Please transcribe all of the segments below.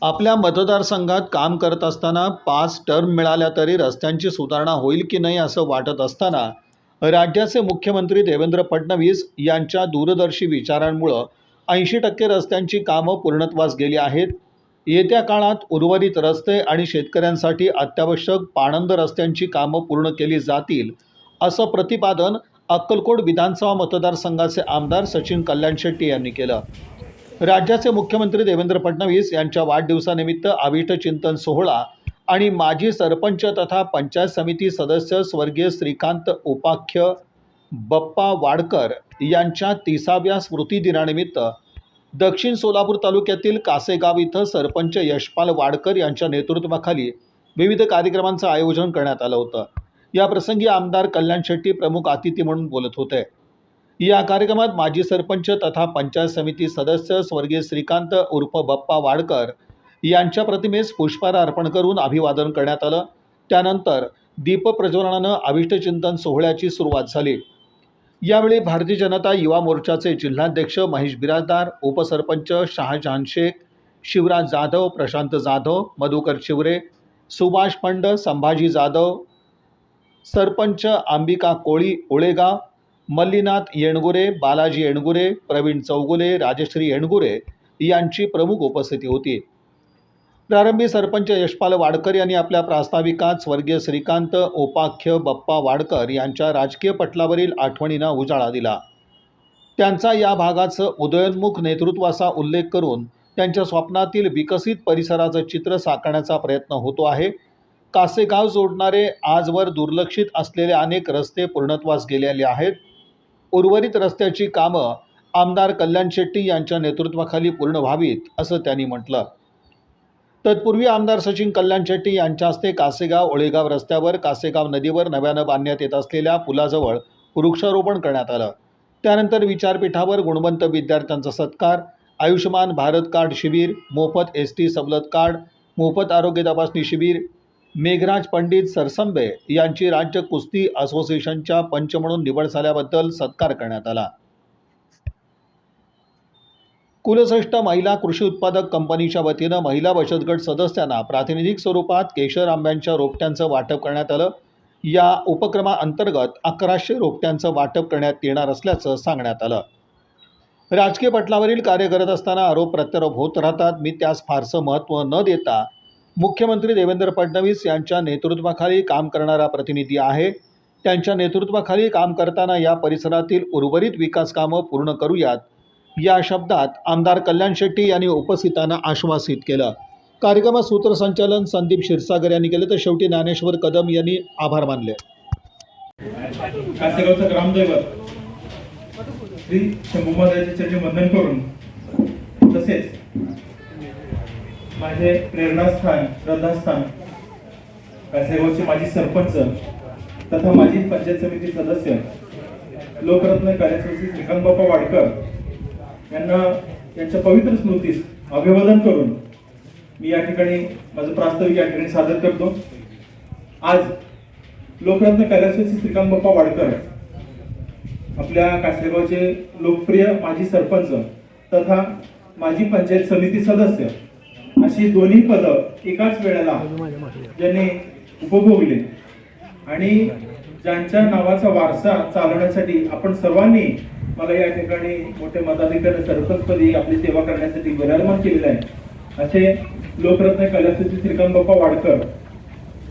आपल्या मतदारसंघात काम करत असताना 5 टर्म मिळाल्या तरी रस्त्यांची सुधारणा होईल की नाही असं वाटत असताना राज्याचे मुख्यमंत्री देवेंद्र फडणवीस यांच्या दूरदर्शी विचारांमुळं 80% रस्त्यांची कामं पूर्णत्वास गेली आहेत. येत्या काळात उर्वरित रस्ते आणि शेतकऱ्यांसाठी अत्यावश्यक पाणंद रस्त्यांची कामं पूर्ण केली जातील, असं प्रतिपादन अक्कलकोट विधानसभा मतदारसंघाचे आमदार सचिन कल्याण शेट्टी यांनी केलं. राज्याचे मुख्यमंत्री देवेंद्र फडणवीस यांच्या वाढदिवसानिमित्त अभिष्ट चिंतन सोहळा आणि माजी सरपंच तथा पंचायत समिती सदस्य स्वर्गीय श्रीकांत उपाख्य बप्पा वाडकर यांच्या 30व्या स्मृतिदिनानिमित्त दक्षिण सोलापूर तालुक्यातील कासेगाव इथं सरपंच यशपाल वाडकर यांच्या नेतृत्वाखाली विविध कार्यक्रमांचं आयोजन करण्यात आलं होतं. या प्रसंगी आमदार कल्याण शेट्टी प्रमुख अतिथी म्हणून बोलत होते. या कार्यक्रमात माजी सरपंच तथा पंचायत समिती सदस्य स्वर्गीय श्रीकांत उर्फ बप्पा वाडकर यांच्या प्रतिमेस पुष्पहार अर्पण करून अभिवादन करण्यात आलं. त्यानंतर दीपप्रज्वलनानं अभिष्ट चिंतन सोहळ्याची सुरुवात झाली. यावेळी भारतीय जनता युवा मोर्चाचे जिल्हाध्यक्ष महेश बिराजदार, उपसरपंच शहाजहान शेख, शिवराज जाधव, प्रशांत जाधव, मधुकर शिवरे, सुभाष पंड, संभाजी जाधव, सरपंच अंबिका कोळी ओळेगाव, मल्लीनाथ येणगुरे, बालाजी येणगुरे, प्रवीण चौगुले, राजश्री येणगुरे यांची प्रमुख उपस्थिती होती. प्रारंभी सरपंच यशपाल वाडकर यांनी आपल्या प्रास्ताविकात स्वर्गीय श्रीकांत उपाख्य बप्पा वाडकर यांच्या राजकीय पटलावरील आठवणींना उजाळा दिला. त्यांचा या भागाचं उदयोन्मुख नेतृत्वाचा उल्लेख करून त्यांच्या स्वप्नातील विकसित परिसराचं चित्र साकारण्याचा प्रयत्न होतो आहे. कासेगाव जोडणारे आजवर दुर्लक्षित असलेले अनेक रस्ते पूर्णत्वास गेलेले आहेत. उर्वरित रस्त्याची कामं आमदार कल्याण शेट्टी यांच्या नेतृत्वाखाली पूर्ण व्हावीत, असं त्यांनी म्हटलं. तत्पूर्वी आमदार सचिन कल्याण शेट्टी यांच्या हस्ते कासेगाव ओळेगाव रस्त्यावर कासेगाव नदीवर नव्यानं बांधण्यात येत असलेल्या पुलाजवळ वृक्षारोपण करण्यात आलं. त्यानंतर विचारपीठावर गुणवंत विद्यार्थ्यांचा सत्कार, आयुष्यमान भारत कार्ड शिबिर, मोफत ST सवलत कार्ड, मोफत आरोग्य तपासणी शिबिर, मेघराज पंडित सरसंबे यांची राज्य कुस्ती असोसिएशनच्या पंच म्हणून निवड झाल्याबद्दल सत्कार करण्यात आला. कुलश्रेष्ठ महिला कृषी उत्पादक कंपनीच्या वतीनं महिला बचत गट सदस्यांना प्रातिनिधिक स्वरूपात केशर आंब्यांच्या रोपट्यांचं वाटप करण्यात आलं. या उपक्रमाअंतर्गत 1100 रोपट्यांचं वाटप करण्यात येणार असल्याचं सांगण्यात आलं. राजकीय पटलावरील कार्य करत असताना आरोप प्रत्यारोप होत राहतात. मी त्यास फारसं महत्त्व न देता मुख्यमंत्री देवेंद्र फडणवीस यांच्या नेतृत्वाखाली काम करणारा प्रतिनिधी आहे. त्यांच्या नेतृत्वाखाली काम करताना या परिसरातील उर्वरित विकास कामं पूर्ण करूयात, या शब्दात आमदार कल्याण शेट्टी यांनी उपस्थितांना आश्वासित केलं. कार्यक्रमात सूत्रसंचालन संदीप क्षीरसागर यांनी केले, तर शेवटी ज्ञानेश्वर कदम यांनी आभार मानले. कासेगावचं ग्रामदैवत श्री शंभूमाताचे चरणी वंदन करून, तसेच माझे प्रेरणास्थान श्रद्धास्थान कासेगावचे माजी सरपंच तथा माजी पंचायत समिती सदस्य लोकरत्न कार्यश्री श्रीकांत बाप्पा वाडकर यांना यांच्या पवित्र स्मृतीस अभिवादन करून मी या ठिकाणी माझं प्रास्ताविक या ठिकाणी सादर करतो. आज लोकरत्न कार्यश्री श्रीकांत बाप्पा वाडकर आपल्या कासेगावचे लोकप्रिय माजी सरपंच तथा माजी पंचायत समिती सदस्य अशी दोन्ही पदं एकाच वेळेला ज्यांनी उपभोगले आणि ज्यांच्या नावाचा वारसा चालवण्यासाठी आपण सर्वांनी मला या ठिकाणी मोठे मताधिकारी सरपंचपदी आपली सेवा करण्यासाठी विराजमान केलेलं आहे, असे लोकरत्न कलाश्री श्रीकांत बाप्पा वाडकर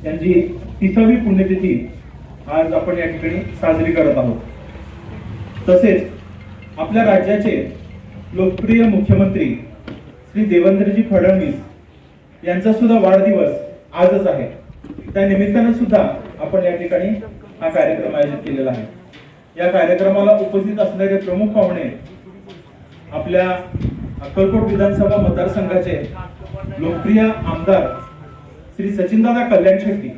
यांची 30वी पुण्यतिथी आज आपण या ठिकाणी साजरी करत आहोत. तसेच आपल्या राज्याचे लोकप्रिय मुख्यमंत्री श्री देवेंद्रजी फडणवीस यांचा सुद्धा वाढदिवस आजच आहे. त्या निमित्तानं सुद्धा आपण या ठिकाणी हा कार्यक्रम आयोजित केलेला आहे. या कार्यक्रमाला उपस्थित असणारे प्रमुख पाहुणे आपल्या अक्कलकोट विधानसभा मतदारसंघाचे लोकप्रिय आमदार श्री सचिनदादा कल्याण शेट्टी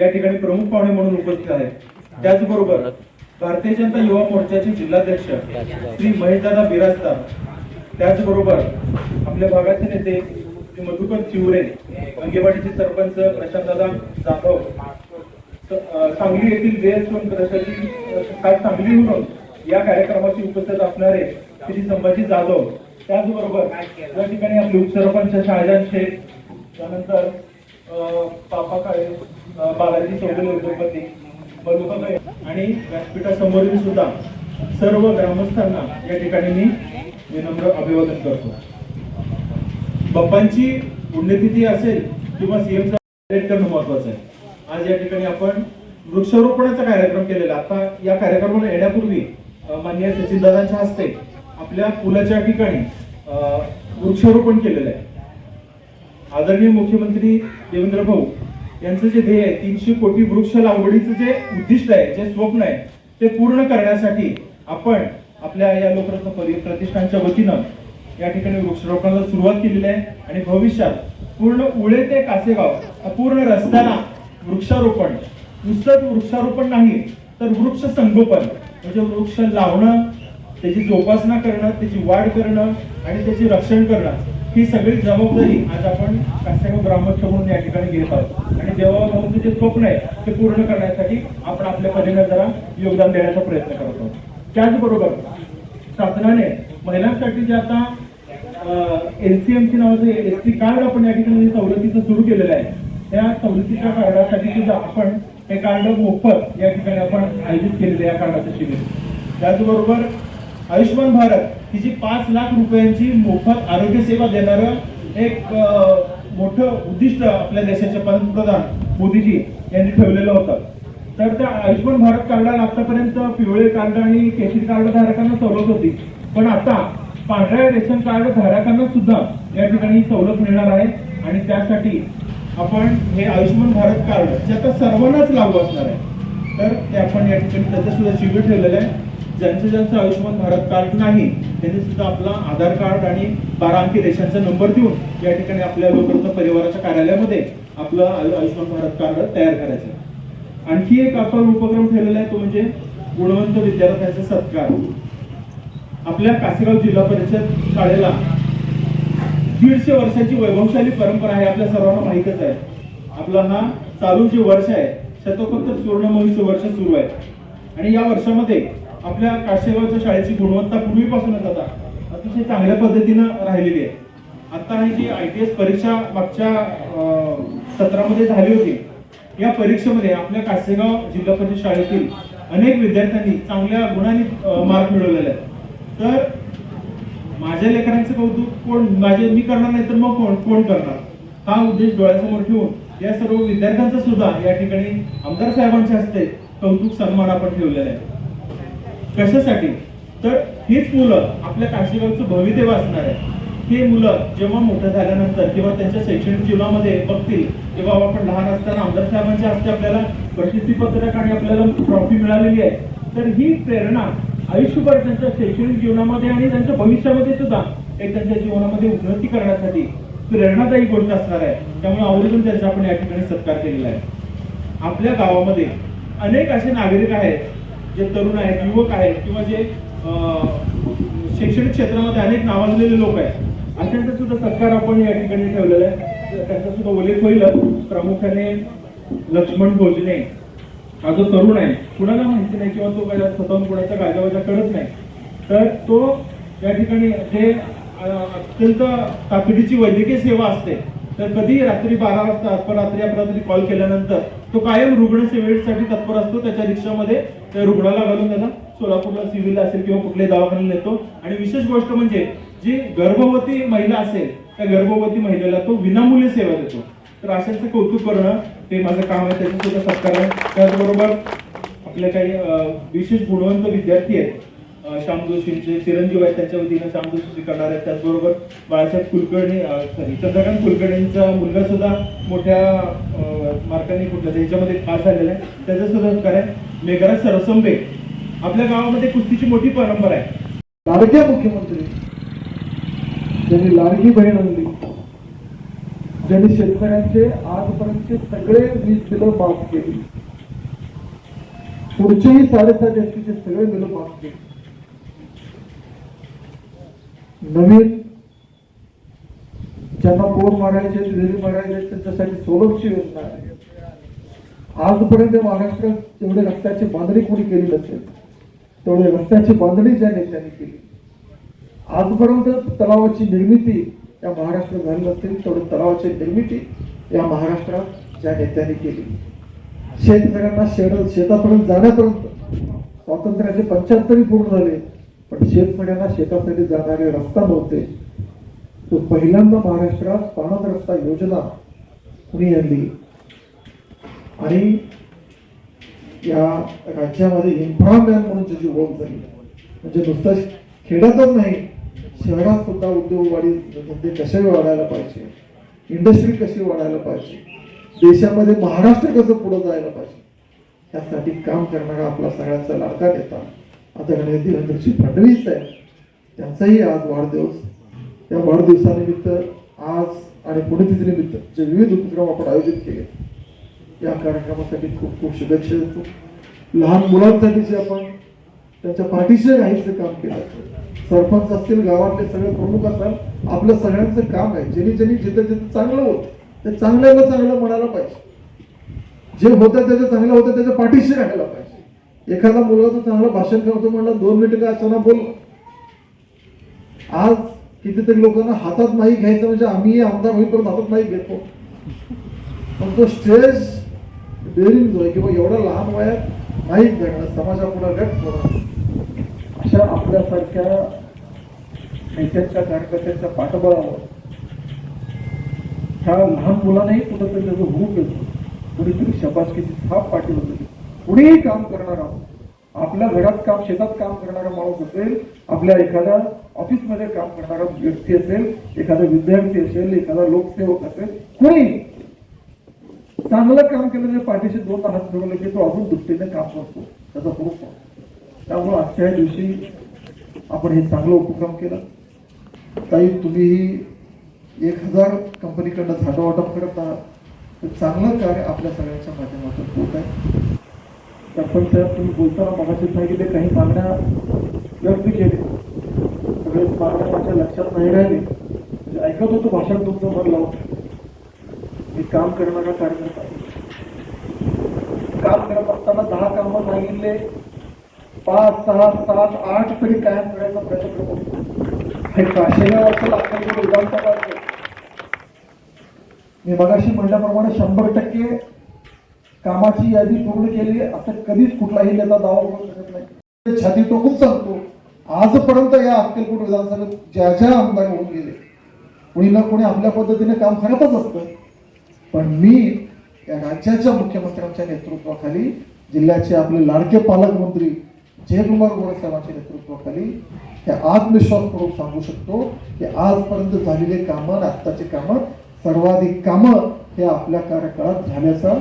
या ठिकाणी प्रमुख पाहुणे म्हणून उपस्थित आहेत. त्याचबरोबर भारतीय जनता युवा मोर्चाचे जिल्हाध्यक्ष श्री महेशदादा बिराजदार, त्याचबरोबर आपल्या भागाचे नेते श्री मधुकर चिवरे, अंगेवाडीचे सरपंच प्रशांतदादा जाधव, सांगली येथील सांगलीहून या कार्यक्रमाची उपस्थित असणारे श्री संभाजी जाधव, त्याचबरोबर या ठिकाणी आपले उपसरपंच शाहजान शेख, त्यानंतर पापा काळे, बालाजी चौधरी उद्योगपती, बलुकाबाई आणि व्यासपीठासमोरील सुद्धा सर्व ग्रामस्थांना या ठिकाणी मी विनम्र अभिवादन करतो. बाप्पांची पुण्यतिथी असेल किंवा सीएम करणं महत्वाचं आहे. आज या ठिकाणी आपण वृक्षारोपणाचा कार्यक्रम केलेला. आता या कार्यक्रमाला येण्यापूर्वी माननीय सचिनदादांच्या हस्ते आपल्या पुलाच्या ठिकाणी वृक्षारोपण केलेलं आहे. आदरणीय मुख्यमंत्री देवेंद्र भाऊ यांचं जे ध्येय आहे 300 कोटी वृक्ष लागवडीचं जे उद्दिष्ट आहे, जे स्वप्न आहे, ते पूर्ण करण्यासाठी आपण आपल्या या लोकरत्न प्रतिष्ठानच्या वतीनं या ठिकाणी वृक्षारोपणाला सुरुवात केलेली आहे. आणि भविष्यात पूर्ण उळे ते कासेगाव पूर्ण रस्त्याला वृक्षारोपण, नुसतंच वृक्षारोपण नाही तर वृक्ष संगोपन म्हणजे वृक्ष लावणं, त्याची जोपासना करणं, त्याची वाढ करणं आणि त्याचे रक्षण करणं, ही सगळी जबाबदारी आज आपण कासेगाव ग्रामस्थ म्हणून या ठिकाणी घेत आहोत. आणि देवाभाऊंचं जे स्वप्न आहे ते पूर्ण करण्यासाठी आपण आपल्या परीने जरा योगदान देण्याचा प्रयत्न करत आहोत. त्याचबरोबर शासनाने महिलांसाठी जे आता LCMC नावाचं ST कार्ड आपण या ठिकाणी सवलतीचं सुरू केलेलं आहे, त्या सवलतीच्या कार्डासाठी सुद्धा आपण हे कार्ड मोफत या ठिकाणी आपण आयोजित केलेलं या कार्डाचं शिबिर. त्याचबरोबर आयुष्यमान भारत ही जी 5 लाख रुपयांची मोफत आरोग्य सेवा देणारं एक मोठं उद्दिष्ट आपल्या देशाचे पंतप्रधान मोदीजी यांनी ठेवलेलं होतं. तर त्या आयुष्यमान भारत कार्डाला आतापर्यंत पिवळे कार्ड आणि केशरी कार्ड धारकांना सवलत होती, पण आता पांढऱ्या रेशन कार्ड धारकांना सुद्धा या ठिकाणी सवलत मिळणार आहे. आणि त्यासाठी आपण हे आयुष्यमान भारत कार्ड जे आता सर्वांनाच लागू असणार आहे, तर ते आपण या ठिकाणी त्याचं सुद्धा शिबिर ठेवलेलं आहे. ज्यांचं आयुष्यमान भारत कार्ड नाही त्यांनी सुद्धा आपला आधार कार्ड आणि 12 अंकी रेशनचा नंबर देऊन या ठिकाणी आपल्या लोकरत्न परिवाराच्या कार्यालयामध्ये आपलं आयुष्यमान भारत कार्ड तयार करायचं. आणखी एक आपण उपक्रम ठेवलेला आहे, तो म्हणजे गुणवंत विद्यार्थ्यांचा सत्कार. आपल्या कासेगाव जिल्हा परिषद शाळेला 150 वर्षाची वैभवशाली परंपरा आहे, आपल्या सर्वांना माहितच आहे. आपला हा चालू जे वर्ष आहे शतकोत्तर सुवर्ण महोत्सव वर्ष सुरू आहे. आणि या वर्षामध्ये आपल्या कासेगावच्या शाळेची गुणवत्ता पूर्वीपासूनच आता अतिशय चांगल्या पद्धतीनं राहिलेली आहे. आता ही जी ITS परीक्षा मागच्या सत्रामध्ये झाली होती, या परीक्षेमध्ये आपल्या कासेगाव जिल्हा परिषद शाळेतील अनेक विद्यार्थ्यांनी चांगल्या गुणांनी मार्क मिळवलेले आहेत. तर माझ्या लेकरांचं कौतुक मी करणार नाही तर मग कोण करणार, हा उद्देश डोळ्यासमोर ठेवून या सर्व विद्यार्थ्यांचा सुद्धा या ठिकाणी आमदार साहेबांच्या हस्ते कौतुक सन्मान आपण ठेवलेला आहे. कशासाठी तर हीच मुलं आपल्या कासेगावचं भवितव्य असणार आहे. हे मुलं जेव्हा मोठं झाल्यानंतर किंवा त्यांच्या शैक्षणिक जीवनामध्ये बघतील तेव्हा आपण लहान असताना आमदार साहेबांच्या हस्ते आपल्याला प्रसिद्धी पत्रक आणि आपल्याला ट्रॉफी मिळालेली आहे. तर ही प्रेरणा आयुष्यभर त्यांच्या शैक्षणिक जीवनामध्ये आणि त्यांच्या भविष्यामध्ये सुद्धा एक त्यांच्या जीवनामध्ये उन्नती करण्यासाठी प्रेरणादायी गोष्ट असणार आहे. त्यामुळे आवर्जून त्यांचा आपण या ठिकाणी सत्कार केलेला आहे. आपल्या गावामध्ये अनेक असे नागरिक आहेत, जे तरुण आहेत, युवक आहेत किंवा जे शैक्षणिक क्षेत्रामध्ये अनेक नावाजलेले लोक आहेत, अशांचा सुद्धा सत्कार आपण या ठिकाणी ठेवलेला आहे. त्यांचा सुद्धा उल्लेख होईल. प्रामुख्याने लक्ष्मण भोजने हा जो तरुण आहे, कुणाला माहिती नाही किंवा तो काय स्वतःहून कुणाचा गाजावाजा करत नाही, तर तो या ठिकाणी जे अत्यंत तातडीची वैद्यकीय सेवा असते, तर कधी रात्री 12 वाजता अपरात्री कॉल केल्यानंतर तो कायम रुग्ण सेवेसाठी तत्पर असतो. त्याच्या रिक्षामध्ये त्या रुग्णाला घालून त्याला सोलापूरला सिव्हिल असेल किंवा कुठल्याही दवाखान्याला नेतो. आणि विशेष गोष्ट म्हणजे जी गर्भवती महिला असेल त्या गर्भवती महिलेला तो विनामूल्य सेवा देतो. तर अशांचं कौतुक करणं ते माझं काम आहे, त्याचं सुद्धा सत्कार आहे. त्याचबरोबर आपले काही विशेष गुणवंत विद्यार्थी आहेत, श्याम जोशींचे चिरंजीव आहेत, त्यांच्या वतीनं श्याम जोशी स्वीकारणार आहेत. त्याचबरोबर बाळासाहेब कुलकर्णी चंद्रकांत कुलकर्णींचा मुलगा सुद्धा मोठ्या मार्कांनी कुठल्या ह्याच्यामध्ये पास झालेला आहे, त्याचा सुद्धा सत्कार आहे. मेघराज सरसंबे, आपल्या गावामध्ये कुस्तीची मोठी परंपरा आहे. लाडक्या मुख्यमंत्री ज्यांनी लाडकी बहीण आणली, ज्यांनी शेतकऱ्यांचे आजपर्यंतचे सगळे वीज बिलं माफ केली, पुढचेही 7.5 एसटीचे सगळे बिलं माफ केली, नवीन ज्यांना बोर मारायचे विहिरी मारायचे त्यांच्यासाठी सोलरची योजना आहे. आजपर्यंत महाराष्ट्रात जेवढे रस्त्याची बांधणी कोणी केली नसेल तेवढे रस्त्याची बांधणी ज्या नेत्यांनी केली. आजपर्यंत तलावाची निर्मिती या महाराष्ट्रात झाली नसतील, तेवढी तलावाची निर्मिती या महाराष्ट्रात ज्या नेत्यांनी केली. शेतकऱ्यांना शेतापर्यंत जाण्यापर्यंत स्वातंत्र्याचे 75 पूर्ण झाले, पण शेतकऱ्यांना शेतासाठी जाणारे रस्ता नव्हते. तो पहिल्यांदा महाराष्ट्रात पाण्यात रस्ता योजना कुणी आणली आणि या राज्यामध्ये इन्फ्रामॅन म्हणून त्याची ओळख झाली. म्हणजे नुसतं खेड्यातच नाही, शहरात सुद्धा उद्योगवाढी धंदे कसे वाढायला पाहिजे, इंडस्ट्री कशी वाढायला पाहिजे, देशामध्ये महाराष्ट्र कसं पुढे जायला पाहिजे, त्यासाठी काम करणारा आपला सगळ्यांचा लाडका नेता आदरणीय देवेंद्रजी फडणवीस आहे. त्यांचाही आज वाढदिवस. त्या वाढदिवसानिमित्त आज आणि पुण्यतिथीनिमित्त जे विविध उपक्रम आपण आयोजित केले, या कार्यक्रमासाठी खूप खूप शुभेच्छा देतो. लहान मुलांसाठी जे आपण त्यांच्या पाठीशी राहायचं काम केलं, सरपंच असतील, गावातले सगळे प्रमुख असाल, आपलं सगळ्यांचं काम आहे. ज्यांनी जिथं जिथं चांगलं होतं ते चांगल्याला चांगलं म्हणायला पाहिजे, जे होतं त्याचं चांगलं होतं त्याच्या पाठीशी राहायला पाहिजे. एखादा मुलगा तो चांगलं भाषण करतो म्हणला, 2 मिनिटं काय असताना बोल. आज कितीतरी लोकांना हातात नाही घ्यायचं म्हणजे आम्ही आमदार होईपर्यंत हातात नाही घेतो, पण तो स्टेज डेअरिंग जो आहे किंवा एवढ्या लहान वयात माहीत घेणं, समाजापुढे व्यक्त होणं, अशा आपल्यासारख्या नेत्यांच्या कार्यकर्त्यांच्या पाठबळावर ह्या लहान मुलांनाही कुठंतरी त्याचं हुरूप येतो. कुणीतरी शबासकीची थाप पाठी होते. कुणीही काम करणार आहोत, आपल्या घरात काम, शेतात काम करणारा माणूस असेल, आपल्या एखाद्या ऑफिसमध्ये काम करणारा व्यक्ती असेल, एखादा विद्यार्थी असेल, एखादा लोकसेवक असेल, कुणी चांगलं काम केलं तर पाठीशी 2 हात फिरवले की तो अजून दुपटीने काम करतो, त्याचा हुरूप होतो. त्यामुळे आजच्या दिवशी आपण हे चांगलं उपक्रम केला. ताई, तुम्हीही 1000 कंपनीकडनं झाडं वाटप करत आहात, तर चांगलं कार्य आपल्या सगळ्यांच्या माध्यमातून होत आहे. सरपंच साहेब, तुम्ही बोलताना मगाशी सांगितले काही मागण्या व्यक्त केली, सगळेच मागण्या माझ्या लक्षात नाही राहिले. म्हणजे ऐकत होतो भाषण तुमचं, मन लावून. मी काम करणारा कार्यकर्ता काम करत असताना 10 कामं सांगितले, 5, 6, 7, 8 तरी कायम करायचा प्रयत्न करतो. हे काशेगाव असेल, अक्कलकोट विधानसभा असेल, मी मगाशी म्हटल्याप्रमाणे 100% कामाची यादी पूर्ण केली असं कधीच कुठलाही नेता दावा करू शकत नाही. छाती टोकून सांगतो, आजपर्यंत या अक्कलकोट विधानसभेत ज्या ज्या आमदार होऊन गेले, कोणी ना कोणी आपल्या पद्धतीने काम करतच असतं, पण मी या राज्याच्या मुख्यमंत्र्यांच्या नेतृत्वाखाली, जिल्ह्याचे आपले लाडके पालकमंत्री जयकुमार गोरे साहेबांच्या नेतृत्वाखाली हे आत्मविश्वासपूर्वक सांगू शकतो की आजपर्यंत झालेले कामं, आत्ताचे कामं, सर्वाधिक कामं हे आपल्या कार्यकाळात झाल्याचा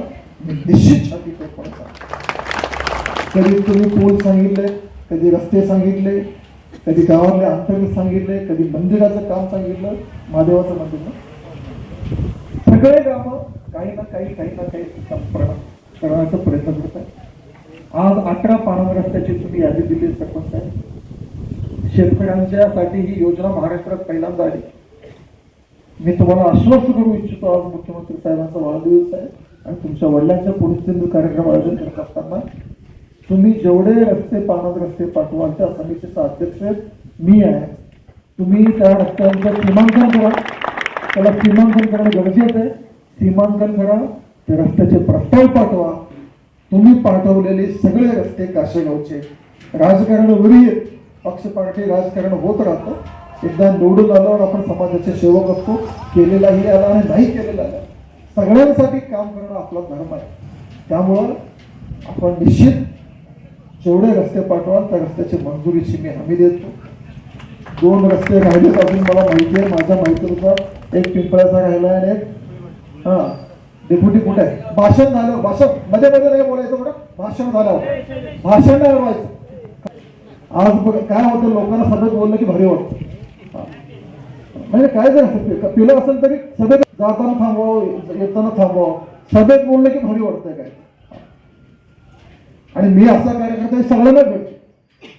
मी निश्चित छाती टोकून सांगतो. कधी तुम्ही पूल सांगितले, कधी रस्ते सांगितले, कधी गावातले अंतर्गत सांगितले, कधी मंदिराचं काम सांगितलं, महादेवाचं मंदिर, सगळे कामं काही ना काही करण्याचा प्रयत्न करत आहे. आज 18 पाणंद रस्त्याची तुम्ही यादी दिली सरपंच आहे. शेतकऱ्यांच्यासाठी ही योजना महाराष्ट्रात पहिल्यांदा आली. मी तुम्हाला आश्वस्त करू इच्छितो, आज मुख्यमंत्री साहेबांचा वाढदिवस आहे आणि तुमच्या वडिलांच्या पुण्यतिथी कार्यक्रम आयोजन करत असताना तुम्ही जेवढे रस्ते, पाणंद रस्ते पाठवाल, त्या समितीचा अध्यक्ष मी आहे. तुम्ही त्या रस्त्यांचं सीमांकन करा, त्याला सीमांकन करणं गरजेचं आहे. सीमांकन करा, त्या रस्त्याचे प्रस्ताव पाठवा. तुम्ही पाठवलेले सगळे रस्ते काशेगावचे, राजकारण वरील पक्षपाठी राजकारण होत राहतं. एकदा निवडून आल्यावर आपण समाजाचे सेवक असतो, केलेलाही आला आणि नाही केलेला आला, सगळ्यांसाठी काम करणं आपला धर्म आहे. त्यामुळं आपण निश्चित जेवढे रस्ते पाठवाल त्या रस्त्याची मंजुरीची मी हमी देतो. 2 रस्ते राहिलेत अजून, मला माहिती आहे, माझ्या माहितीनुसार एक पिंपळाचा राहिला आणि एक डेप्युटी कुठे आहे. भाषण झालं, भाषण मध्ये नाही बोलायचं, बघा भाषण झालं, भाषण नाही बोलायचं. आज काय होतं, लोकांना सभेत बोललं की भारी वाटतं. म्हणजे काय जर पिलं असेल तरी सभेत जाताना थांबवावं, येताना थांबवावं, सभेत बोललं की भारी वाटतंय काय. आणि मी असा कार्यकर्ता सगळ्यांना भेटतो.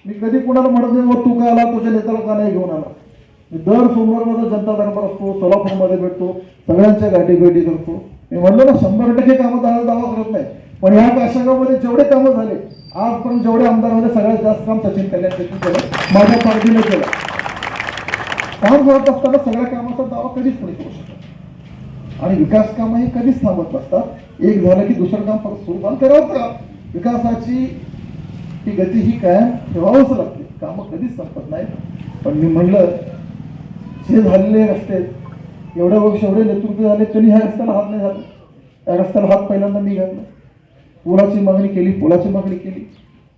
मी कधी कुणाला म्हणत नाही तू काय आला, तुझ्या नेत्याला का नाही घेऊन आला. मी दर सोमवार माझा जनता दरबार असतो, सोलापूरमध्ये भेटतो, सगळ्यांच्या गाठी भेटी करतो. मी म्हणलो ना 100% कामं दावा करत नाही, पण या काशेगावमध्ये जेवढे कामं झाले आजपर्यंत, जेवढे आमदार झाले, सगळ्यात जास्त काम सचिन कल्याण केलं, माझ्या पार्टीने केलं. काम करत असताना सगळ्या कामाचा दावा कधीच कोणी करू शकत नाही. आणि विकास कामं हे कधीच थांबत नसतात. एक झालं की दुसरं काम परत सुरू काम करावंच का. विकासाची ही गती ही कायम ठेवावंच लागते. कामं कधीच संपत नाही. पण मी म्हणलं जे झालेले रस्ते एवढ्या वर्ष एवढे नेतृत्व झाले तरी ह्या रस्त्याला हात नाही झाला. त्या रस्त्याला हात पहिल्यांदा मी घातला. पुलाची मागणी केली, पुलाची मागणी केली.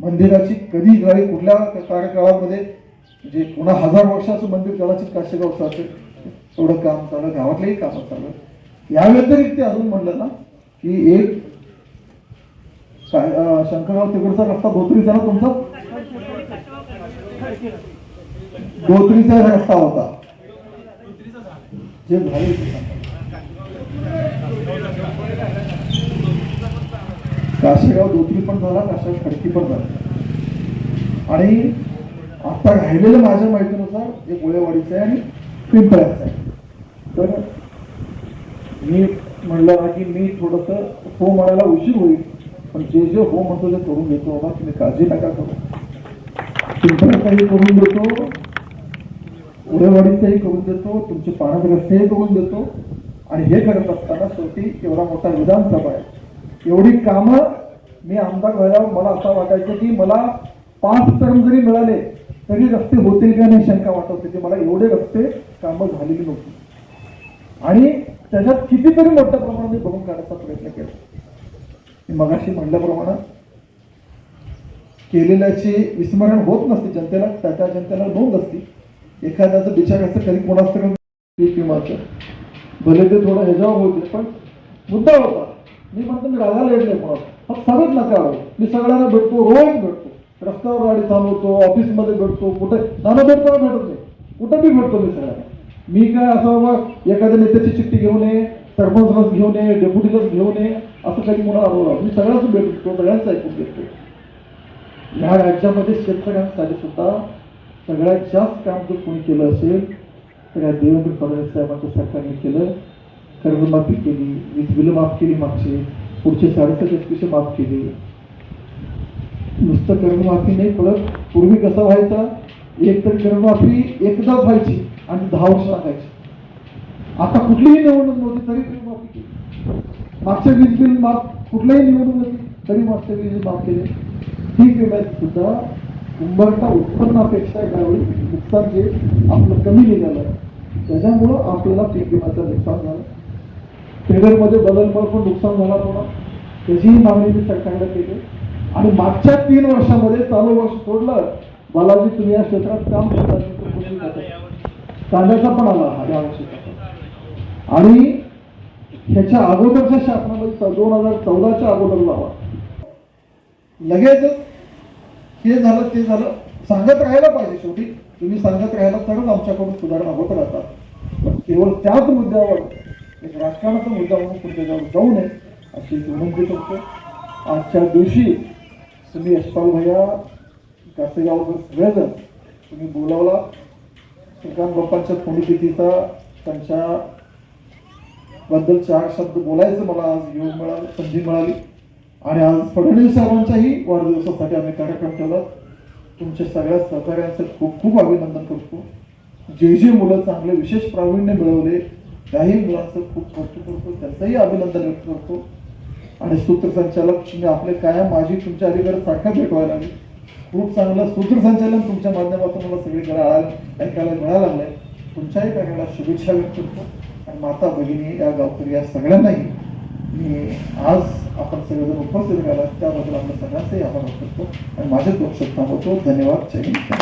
मंदिराची कधी गाडी कुठल्या कार्यकाळामध्ये म्हणजे पुन्हा 1000 वर्षाचं मंदिर कदाचित काशेगावचं असेल एवढं काम चाललं. गावातलेही कामं चाललं. या व्यतिरिक्त अजून म्हणलं ना की एक शंकरराव तिकडचा रस्ता धोत्रीचा ना तुमचा धोत्रीचा रस्ता होता जे झाले काशेगाव धोत्री पण झाला, काशेगाव खडकी पण झाला. आणि आता राहिलेलं माझ्या माहितीनुसार एक गोळेवाडीचं आहे आणि पिंपळ्याचं आहे. तर मी म्हणलं की मी थोडंसं हो म्हणायला उशीर होईल पण जे जे हो म्हणतो ते करून देतो. बाबा तुम्ही काळजी नका करू. पिंपळ्याचाही करून देतो, गोळेवाडीचाही करून देतो, तुमचे पाण्याचे रस्तेही करून देतो. आणि हे करत असताना शेवटी एवढा मोठा विधानसभा आहे, एवढी कामं मी आमदार झाल्यावर मला असं वाटायचं की मला 5 टर्म जरी मिळाले तरी रस्ते होतील का नाही शंका वाटत होती. मला एवढे रस्ते कामं झालेली नव्हती आणि त्याच्यात कितीतरी मोठ्या प्रमाणात मी बघून काढायचा प्रयत्न केला. मी मगाशी म्हणल्याप्रमाणे केलेल्याचे विस्मरण होत नसते जनतेला, त्या जनतेला नोंद असते. एखाद्याचं बिचाराचं कधी कोणाचं किंवाचं भले ते थोडं ह्याच्यावर होते पण मुद्दा होता. मी म्हणतो मी रागाला येत नाही कोणाला, फक्त सगळंच नका आलो. मी सगळ्यांना भेटतो, रोज भेटतो, रस्त्यावर गाडी थांबवतो, ऑफिसमध्ये भेटतो, कुठे नाना भेटतो भेटत नाही, कुठं बी भेटतो मी सगळ्यांना. मी काय असं बाबा एखाद्या नेत्याची चिठ्ठी घेऊन ये, सरपंच घेऊन ये, डेप्युटीलाच घेऊन ये असं काही मला अनुभव. मी सगळ्यांच भेटतो, सगळ्यांचं ऐकून घेतो. या राज्यामध्ये शेतकऱ्यांसाठी सुद्धा सगळ्यात जास्त काम जर कोणी केलं असेल तर या देवेंद्र फडणवीस साहेबांच्या सरकारने केलं. कर्जमाफी केली, वीज बिलं माफ केली, मागचे पुढचे 67% माफ केली. नुसतं कर्जमाफी नाही, परत पूर्वी कसं व्हायचं एक तर कर्जमाफी एकदाच व्हायची आणि 10 वर्ष लागायची. आता कुठलीही निवडणूक नव्हती तरी कर्जमाफी केली. मागच्या वीज बिल माफ कुठल्याही निवडणूक नव्हती तरी मागच्या वीज बिल माफ केले. ही पेमेंट सुद्धा उंबरटा उत्पन्नापेक्षा यावेळी नुकसान जे आपलं कमी निघालं त्याच्यामुळं आपल्याला पीक विम्याचं नुकसान झालं. ट्रेडरमध्ये बदलमुळे पण नुकसान झाला थोडा, त्याचीही मागणी मी सरकारला केली. आणि मागच्या 3 वर्षामध्ये चालू वर्ष सोडलं बालाजी तुम्ही या क्षेत्रात काम करता कांद्याचा पण आला या वर्षी. आणि ह्याच्या अगोदरच्या शासनामध्ये 2014च्या अगोदर लावा लगेच हे झालं ते झालं सांगत राहायला पाहिजे. शेवटी तुम्ही सांगत राहायला तरच आमच्याकडून सुधारणा होत राहतात. पण केवळ त्याच मुद्द्यावर एक राजकारणाचा मुद्दा म्हणून पुढे जाऊ नये अशी विनंती करतो. आजच्या दिवशी तुम्ही यशपाल भैया कासेगाव सगळेजण तुम्ही बोलावला. श्रीकांत बाप्पांच्या पुण्यतिथीचा त्यांच्या बद्दल 4 शब्द बोलायचं मला आज योग मिळाला, संधी मिळाली. आणि आज फडणवीस साहेबांच्याही वाढदिवसासाठी आम्ही कार्यक्रम केला. तुमच्या सगळ्या सहकार्यांचं खूप खूप अभिनंदन करतो. जे मुलं चांगले विशेष प्रावीण्य मिळवले त्याही मुलांचं खूप कौतुक करतो, त्यांचंही अभिनंदन व्यक्त करतो. आणि सूत्रसंचालक तुम्ही आपले कायम माझी तुमच्या अलीकडे सारखं भेटवायला लागली. खूप चांगलं सूत्रसंचालन तुमच्या माध्यमातून मला सगळीकडे ऐकायला मिळायला लागलंय. तुमच्याही कार्याला शुभेच्छा व्यक्त करतो. आणि माता भगिनी या गावकरी या सगळ्यांनाही मी आज आपण सगळेजण उपस्थित राहिला त्याबद्दल आपल्या सगळ्यांचाही आभार करतो आणि माझे 2 शब्द थांबवतो. धन्यवाद. जय हिंद.